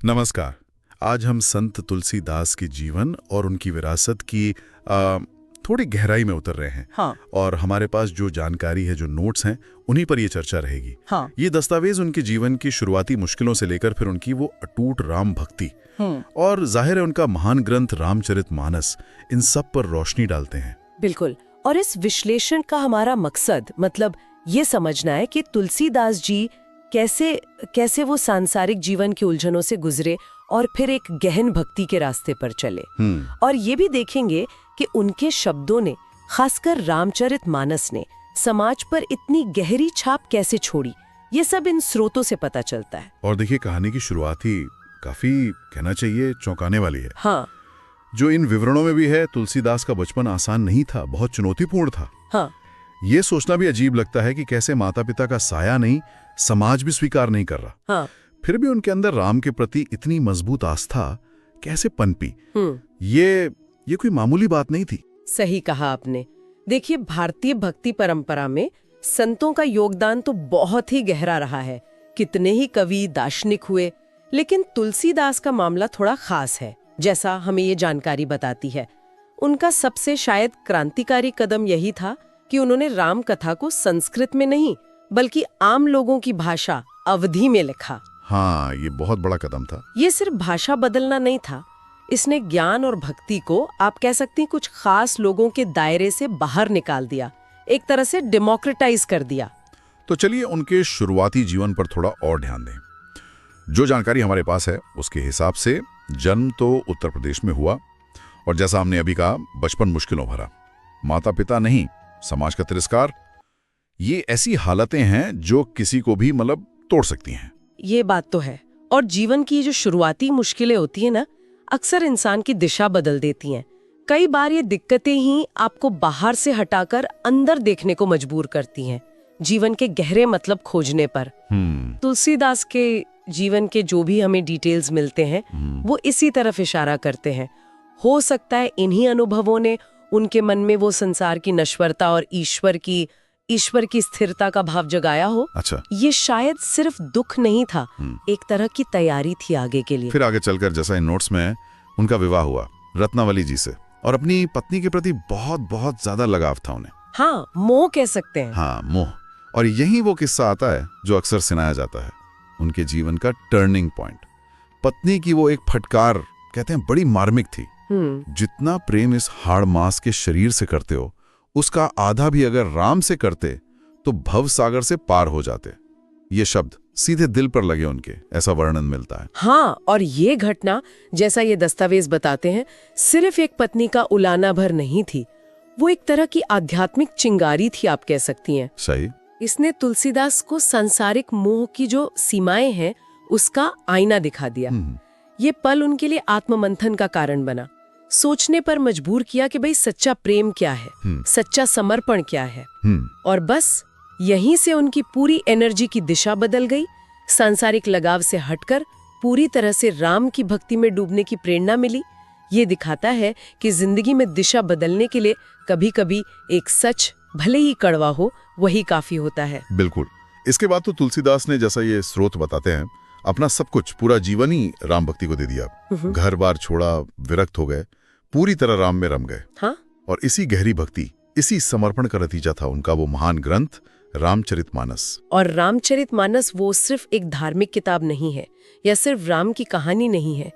नमस्कार। आज हम संत तुलसीदास के जीवन और उनकी विरासत की थोड़ी गहराई में उतर रहे हैं। हाँ। और हमारे पास जो जानकारी है, जो नोट्स हैं, उन्हीं पर ये चर्चा रहेगी। हाँ। ये दस्तावेज उनके जीवन की शुरुआती मुश्किलों से लेकर फिर उनकी वो अटूट राम भक्ति और जाहिर है उनका महान ग्रंथ रामचरितमानस, इन सब पर रोशनी डालते हैं। बिल्कुल। और इस विश्लेषण का हमारा मकसद मतलब ये समझना है कि तुलसीदास जी कैसे वो सांसारिक जीवन की उलझनों से गुजरे और फिर एक गहन भक्ति के रास्ते पर चले। और ये भी देखेंगे कि उनके शब्दों ने, खासकर रामचरितमानस ने, समाज पर इतनी गहरी छाप कैसे छोड़ी। ये सब इन स्रोतों से पता चलता है। और देखिए, कहानी की शुरुआत ही काफी, कहना चाहिए, चौंकाने वाली है। हाँ। जो इन विवरणों में भी है, तुलसीदास का बचपन आसान नहीं था, बहुत चुनौतीपूर्ण था। हाँ। ये सोचना भी अजीब लगता है कि कैसे माता पिता का साया नहीं, समाज भी स्वीकार नहीं कर रहा। हाँ। फिर भी उनके अंदर राम के प्रति इतनी मजबूत आस्था कैसे पनपी, ये कोई मामूली बात नहीं थी। सही कहा आपने। देखिए, भारतीय भक्ति परंपरा में संतों का योगदान तो बहुत ही गहरा रहा है। कितने ही कवि, दार्शनिक हुए, लेकिन तुलसीदास का मामला थोड़ा खास है, जैसा हमें ये जानकारी बताती है। उनका सबसे शायद क्रांतिकारी कदम यही था कि उन्होंने राम कथा को संस्कृत में नहीं बल्कि आम लोगों की भाषा अवधी में लिखा। हाँ, ये बहुत बड़ा कदम था। ये सिर्फ भाषा बदलना नहीं था, इसने ज्ञान और भक्ति को, आप कह सकती हैं, कुछ खास लोगों के दायरे से बाहर निकाल दिया, एक तरह से डेमोक्रेटाइज कर दिया। तो चलिए उनके शुरुआती जीवन पर थोड़ा और ध्यान दें। जो जानकारी हमारे पास है उसके हिसाब से जन्म तो उत्तर प्रदेश में हुआ, और जैसा हमने अभी कहा, बचपन मुश्किलों भरा, माता पिता नहीं, समाज का तिरस्कार, ये ऐसी हालतें हैं जो किसी को भी मतलब तोड़ सकती हैं। ये बात तो है। और जीवन की जो शुरुआती मुश्किलें होती है ना, अक्सर इंसान की दिशा बदल देती हैं। कई बार ये दिक्कतें ही आपको बाहर से हटाकर अंदर देखने को मजबूर करती हैं, जीवन के गहरे मतलब खोजने पर। तुलसीदास के जीवन के जो भी हमें डिटेल्स मिलते हैं वो इसी तरफ इशारा करते हैं। हो सकता है इन्हीं अनुभवों ने उनके मन में वो संसार की नश्वरता और ईश्वर की स्थिरता का भाव जगाया हो। अच्छा। ये शायद सिर्फ दुख नहीं था, एक तरह की तैयारी थी आगे के लिए। फिर आगे चलकर, जैसा इन नोट्स में है, उनका विवाह हुआ रत्नावली जी से, और अपनी पत्नी के प्रति बहुत बहुत ज्यादा लगाव था उन्हें। हाँ, मोह कह सकते हैं। हाँ, मोह। और यही वो किस्सा आता है जो अक्सर सुनाया जाता है, उनके जीवन का टर्निंग पॉइंट। पत्नी की वो एक फटकार, कहते हैं, बड़ी मार्मिक थी। जितना प्रेम इस हाड़ मांस के शरीर से करते हो, उसका आधा भी अगर राम से करते तो भव सागर से पार हो जाते। ये शब्द सीधे दिल पर लगे उनके, ऐसा वर्णन मिलता है। हाँ, और ये घटना, जैसा ये दस्तावेज बताते हैं, सिर्फ एक पत्नी का उलाना भर नहीं थी, वो एक तरह की आध्यात्मिक चिंगारी थी, आप कह सकती हैं। सही। इसने तुलसीदास को सांसारिक मोह की जो सीमाएं हैं उसका आईना दिखा दिया। ये पल उनके लिए आत्ममंथन का कारण बना, सोचने पर मजबूर किया कि भाई सच्चा प्रेम क्या है, सच्चा समर्पण क्या है। और बस यहीं से उनकी पूरी एनर्जी की दिशा बदल गई। सांसारिक लगाव से हटकर पूरी तरह से राम की भक्ति में डूबने की प्रेरणा मिली। ये दिखाता है कि जिंदगी में दिशा बदलने के लिए कभी कभी एक सच, भले ही कड़वा हो, वही काफी होता है। बिल्कुल। इसके बाद तो तुलसीदास ने, जैसा ये स्रोत बताते हैं, अपना सब कुछ, पूरा जीवन ही राम भक्ति को दे दिया। घर बार छोड़ा, विरक्त हो गए, पूरी तरह राम में रम गए। हाँ? और इसी गहरी भक्ति, इसी समर्पण का नतीजा था उनका वो महान ग्रंथ रामचरितमानस। और रामचरितमानस वो सिर्फ एक धार्मिक किताब नहीं है, या सिर्फ राम की कहानी नहीं है।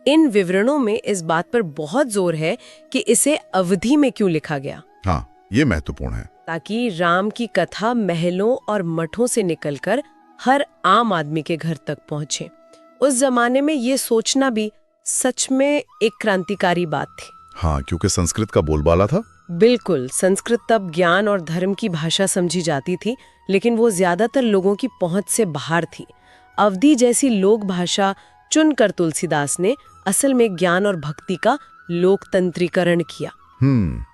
इन विवरणों में इस बात पर बहुत जोर है कि इसे अवधि में क्यों लिखा गया। हाँ, ये महत्वपूर्ण है, ताकि राम की कथा महलों और मठों से निकलकर हर आम आदमी के घर तक पहुंचे। उस जमाने में ये सोचना भी सच में एक क्रांतिकारी बात थी। हाँ, क्योंकि संस्कृत का बोलबाला था। बिल्कुल। संस्कृत तब ज्ञान और धर्म की भाषा समझी जाती थी, लेकिन वो ज्यादातर लोगों की पहुंच से बाहर थी। अवधी जैसी लोक भाषा चुनकर तुलसीदास ने असल में ज्ञान और भक्ति का लोकतंत्रीकरण किया।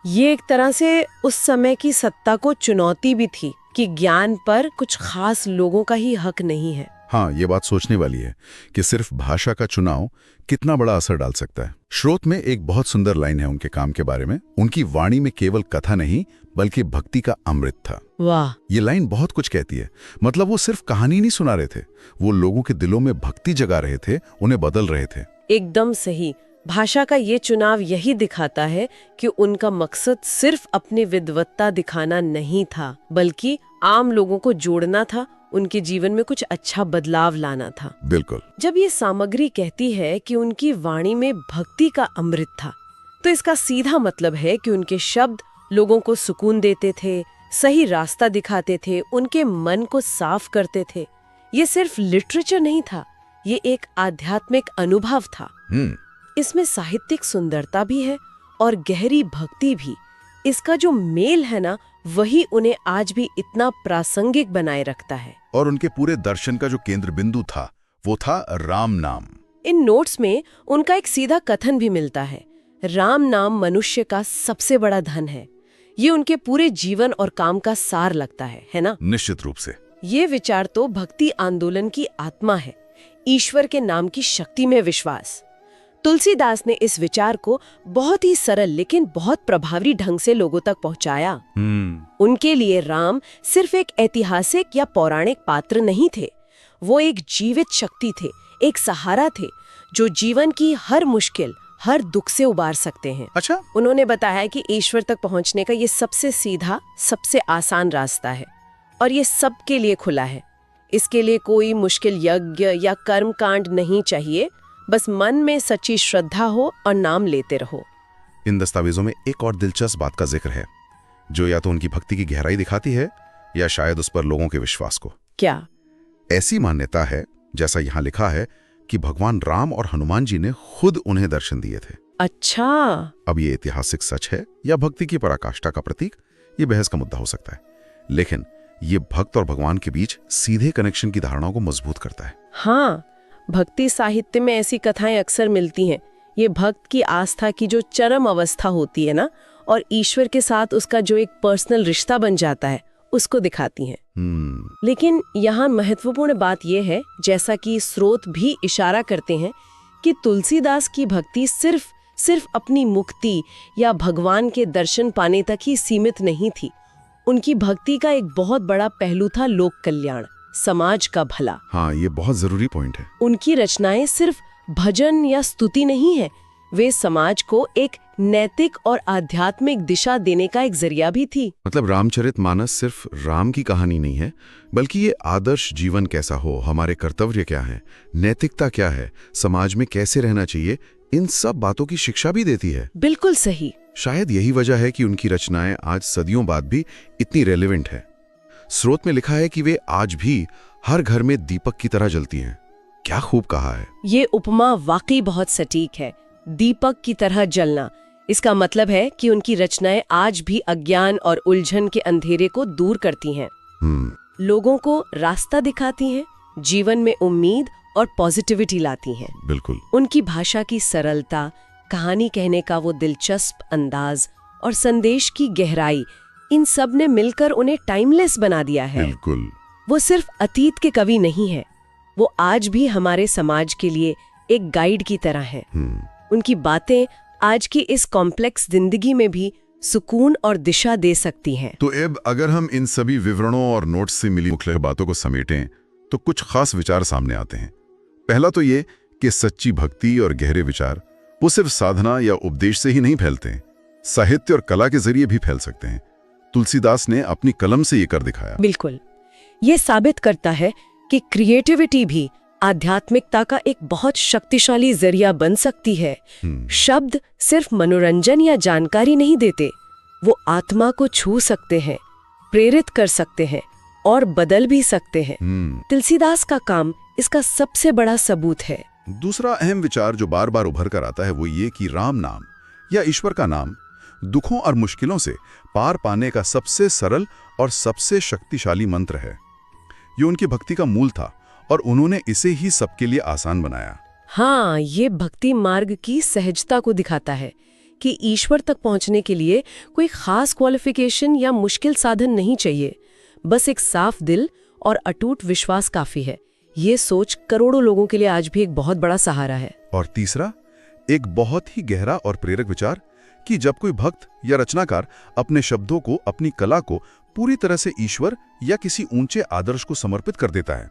ये एक तरह से उस समय की सत्ता को चुनौती भी थी कि ज्ञान पर कुछ खास लोगों का ही हक नहीं है। हाँ, ये बात सोचने वाली है कि सिर्फ भाषा का चुनाव कितना बड़ा असर डाल सकता है। स्रोत में एक बहुत सुंदर लाइन है उनके काम के बारे में। उनकी वाणी में केवल कथा नहीं बल्कि भक्ति का अमृत था। वाह, ये लाइन बहुत कुछ कहती है। मतलब वो सिर्फ कहानी नहीं सुना रहे थे, वो लोगों के दिलों में भक्ति जगा रहे थे, उन्हें बदल रहे थे। एकदम सही। भाषा का ये चुनाव यही दिखाता है कि उनका मकसद सिर्फ अपनी विद्वत्ता दिखाना नहीं था, बल्कि आम लोगों को जोड़ना था, उनके जीवन में कुछ अच्छा बदलाव लाना था। बिल्कुल। जब ये सामग्री कहती है कि उनकी वाणी में भक्ति का अमृत था, तो इसका सीधा मतलब है कि उनके शब्द लोगों को सुकून देते थे, सही रास्ता दिखाते थे, उनके मन को साफ करते थे। ये सिर्फ लिटरेचर नहीं था, ये एक आध्यात्मिक अनुभव था। इसमें साहित्यिक सुंदरता भी है और गहरी भक्ति भी। इसका जो मेल है ना, वही उन्हें आज भी इतना प्रासंगिक बनाए रखता है। और उनके पूरे दर्शन का जो केंद्र बिंदु था, वो था राम नाम। इन नोट्स में उनका एक सीधा कथन भी मिलता है, राम नाम मनुष्य का सबसे बड़ा धन है। ये उनके पूरे जीवन और काम का सार लगता है ना? निश्चित रूप से। ये विचार तो भक्ति आंदोलन की आत्मा है, ईश्वर के नाम की शक्ति में विश्वास। तुलसीदास ने इस विचार को बहुत ही सरल लेकिन बहुत प्रभावी ढंग से लोगों तक पहुंचाया। उनके लिए राम सिर्फ एक ऐतिहासिक या पौराणिक पात्र नहीं थे, वो एक जीवित शक्ति थे, एक सहारा थे जो जीवन की हर मुश्किल, हर दुख से उबार सकते हैं। अच्छा। उन्होंने बताया कि ईश्वर तक पहुंचने का ये सबसे सीधा, सबसे आसान रास्ता है और ये सबके लिए खुला है। इसके लिए कोई मुश्किल यज्ञ या कर्म कांड नहीं चाहिए, बस मन में सच्ची श्रद्धा हो और नाम लेते रहो। इन दस्तावेजों में एक और दिलचस्प बात का जिक्र है, जो या तो उनकी भक्ति की गहराई दिखाती है या शायद उस पर लोगों के विश्वास को। क्या? ऐसी मान्यता है, जैसा यहाँ लिखा है, कि भगवान राम और हनुमान जी ने खुद उन्हें दर्शन दिए थे। अच्छा। अब ये ऐतिहासिक सच है या भक्ति की पराकाष्ठा का प्रतीक, ये बहस का मुद्दा हो सकता है, लेकिन ये भक्त और भगवान के बीच सीधे कनेक्शन की धारणाओं को मजबूत करता है। हाँ, भक्ति साहित्य में ऐसी कथाएं अक्सर मिलती हैं। ये भक्त की आस्था की जो चरम अवस्था होती है ना, और ईश्वर के साथ उसका जो एक पर्सनल रिश्ता बन जाता है, उसको दिखाती हैं। लेकिन यहाँ महत्वपूर्ण बात यह है, जैसा कि स्रोत भी इशारा करते हैं, कि तुलसीदास की भक्ति सिर्फ अपनी मुक्ति या भगवान के दर्शन पाने तक ही सीमित नहीं थी। उनकी भक्ति का एक बहुत बड़ा पहलू था लोक कल्याण, समाज का भला। हाँ, ये बहुत जरूरी पॉइंट है। उनकी रचनाएं सिर्फ भजन या स्तुति नहीं है, वे समाज को एक नैतिक और आध्यात्मिक दिशा देने का एक जरिया भी थी। मतलब रामचरितमानस सिर्फ राम की कहानी नहीं है, बल्कि ये आदर्श जीवन कैसा हो, हमारे कर्तव्य क्या है, नैतिकता क्या है, समाज में कैसे रहना चाहिए, इन सब बातों की शिक्षा भी देती है। बिल्कुल सही। शायद यही वजह है कि उनकी रचनाएं आज सदियों बाद भी इतनी रेलेवेंट है। स्रोत में लिखा है कि वे आज भी हर घर में दीपक की तरह जलती हैं। क्या खूब कहा है। ये उपमा वाकई बहुत सटीक है, दीपक की तरह जलना। इसका मतलब है कि उनकी रचनाएं आज भी अज्ञान और उलझन के अंधेरे को दूर करती हैं, लोगों को रास्ता दिखाती हैं, जीवन में उम्मीद और पॉजिटिविटी लाती हैं। बिल्कुल। उनकी भाषा की सरलता, कहानी कहने का वो दिलचस्प अंदाज और संदेश की गहराई, इन सब ने मिलकर उन्हें टाइमलेस बना दिया है। बिल्कुल। वो सिर्फ अतीत के कवि नहीं है, वो आज भी हमारे समाज के लिए एक गाइड की तरह है। उनकी बातें आज की इस कॉम्प्लेक्स जिंदगी में भी सुकून और दिशा दे सकती हैं। तो अब अगर हम इन सभी विवरणों और नोट्स से मिली मुख्य बातों को समेटें, तो कुछ खास विचार सामने आते हैं। पहला तो ये कि सच्ची भक्ति और गहरे विचार वो सिर्फ साधना या उपदेश से ही नहीं फैलते हैं, साहित्य और कला के जरिए भी फैल सकते हैं। तुलसीदास ने अपनी कलम से ये कर दिखाया। बिल्कुल। ये साबित करता है कि क्रिएटिविटी भी आध्यात्मिकता का एक बहुत शक्तिशाली जरिया बन सकती है। शब्द सिर्फ मनोरंजन या जानकारी नहीं देते, वो आत्मा को छू सकते हैं, प्रेरित कर सकते हैं और बदल भी सकते हैं। तुलसीदास का काम इसका सबसे बड़ा सबूत है। दूसरा अहम विचार जो बार बार उभर कर आता है वो ये कि राम नाम या ईश्वर का नाम दुखों और मुश्किलों से पार पाने का सबसे सरल और सबसे शक्तिशाली मंत्र है। ये उनकी भक्ति का मूल था और उन्होंने इसे ही सबके लिए आसान बनाया। हाँ, ये भक्ति मार्ग की सहजता को दिखाता है कि ईश्वर तक पहुंचने के लिए कोई खास क्वालिफिकेशन या मुश्किल साधन नहीं चाहिए, बस एक साफ दिल और अटूट विश्वास काफी है। ये सोच करोड़ों लोगों के लिए आज भी एक बहुत बड़ा सहारा है। और तीसरा, एक बहुत ही गहरा और प्रेरक विचार कि जब कोई भक्त या रचनाकार अपने शब्दों को, अपनी कला को पूरी तरह से ईश्वर या किसी ऊंचे आदर्श को समर्पित कर देता है,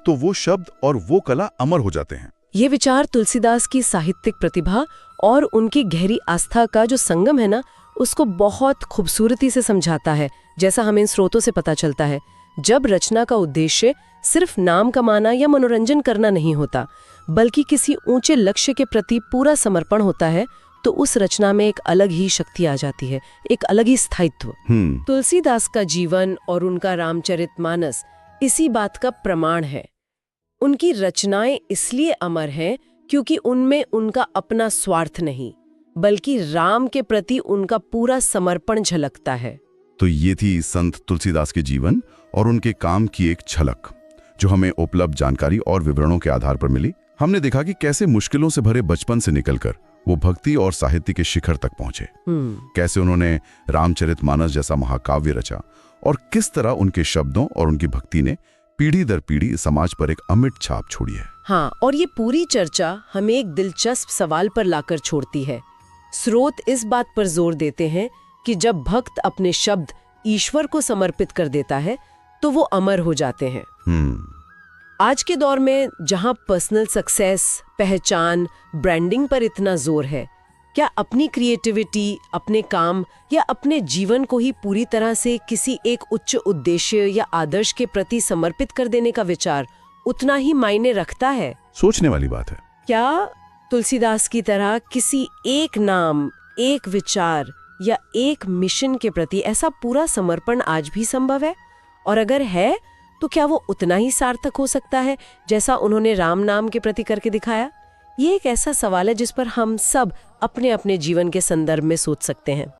तो वो शब्द और वो कला अमर हो जाते हैं। ये विचार तुलसीदास की साहित्यिक प्रतिभा और उनकी गहरी आस्था का जो संगम है ना, उसको बहुत खूबसूरती से समझाता है। जैसा हमें इन स्रोतों से पता चलता है, जब रचना का उद्देश्य सिर्फ नाम कमाना या मनोरंजन करना नहीं होता, बल्कि किसी ऊंचे लक्ष्य के प्रति पूरा समर्पण होता है, तो उस रचना में एक अलग ही शक्ति आ जाती है, एक अलग ही स्थायित्व। तुलसीदास का जीवन और उनका रामचरितमानस इसी बात का प्रमाण है। उनकी रचनाएं इसलिए अमर हैं क्योंकि उनमें उनका अपना स्वार्थ नहीं, बल्कि राम के प्रति उनका पूरा समर्पण झलकता है। तो ये थी संत तुलसीदास के जीवन और उनके काम की एक झलक, जो हमें उपलब्ध जानकारी और विवरणों के आधार पर मिली। हमने देखा कि कैसे मुश्किलों से भरे बचपन से निकलकर वो भक्ति और साहित्य के शिखर तक पहुंचे, कैसे उन्होंने रामचरितमानस जैसा महाकाव्य रचा और किस तरह उनके शब्दों और उनकी भक्ति ने पीढ़ी दर पीढ़ी समाज पर एक अमिट छाप छोड़ी है। हाँ, और ये पूरी चर्चा हमें एक दिलचस्प सवाल पर लाकर छोड़ती है। स्रोत इस बात पर जोर देते हैं कि जब भक्त अपने शब्द ईश्वर को समर्पित कर देता है तो वो अमर हो जाते हैं। आज के दौर में जहां पर्सनल सक्सेस, पहचान, ब्रांडिंग पर इतना जोर है, क्या अपनी क्रिएटिविटी, अपने काम या अपने जीवन को ही पूरी तरह से किसी एक उच्च उद्देश्य या आदर्श के प्रति समर्पित कर देने का विचार उतना ही मायने रखता है? सोचने वाली बात है। क्या तुलसीदास की तरह किसी एक नाम, एक विचार या एक मिशन के प्रति ऐसा पूरा समर्पण आज भी संभव है? और अगर है तो क्या वो उतना ही सार्थक हो सकता है जैसा उन्होंने राम नाम के प्रति करके दिखाया? ये एक ऐसा सवाल है जिस पर हम सब अपने अपने जीवन के संदर्भ में सोच सकते हैं।